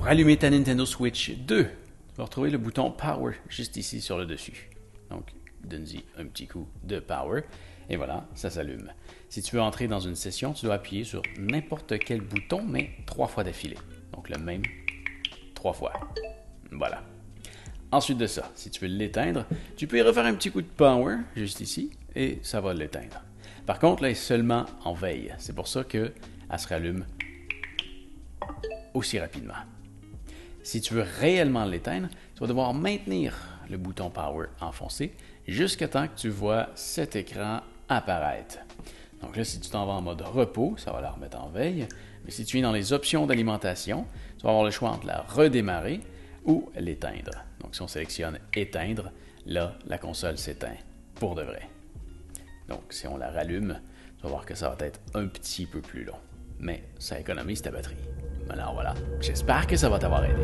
rallumer ta Nintendo Switch 2, tu vas retrouver le bouton Power juste ici sur le dessus. Donc, donne-y un petit coup de Power. Et voilà, ça s'allume. Si tu veux entrer dans une session, tu dois appuyer sur n'importe quel bouton, mais 3 fois d'affilée. Donc, le même 3 fois. Voilà. Ensuite de ça, si tu veux l'éteindre, tu peux y refaire un petit coup de Power, juste ici, et ça va l'éteindre. Par contre, là, elle est seulement en veille. C'est pour ça qu'elle se rallume aussi rapidement. Si tu veux réellement l'éteindre, tu vas devoir maintenir le bouton Power enfoncé jusqu'à temps que tu vois cet écran apparaître. Donc là, si tu t'en vas en mode repos, ça va la remettre en veille. Mais si tu es dans les options d'alimentation, tu vas avoir le choix entre la redémarrer ou l'éteindre. Donc si on sélectionne éteindre, là, la console s'éteint pour de vrai. Donc si on la rallume, tu vas voir que ça va être un petit peu plus long. Mais ça économise ta batterie. Alors voilà, j'espère que ça va t'avoir aidé.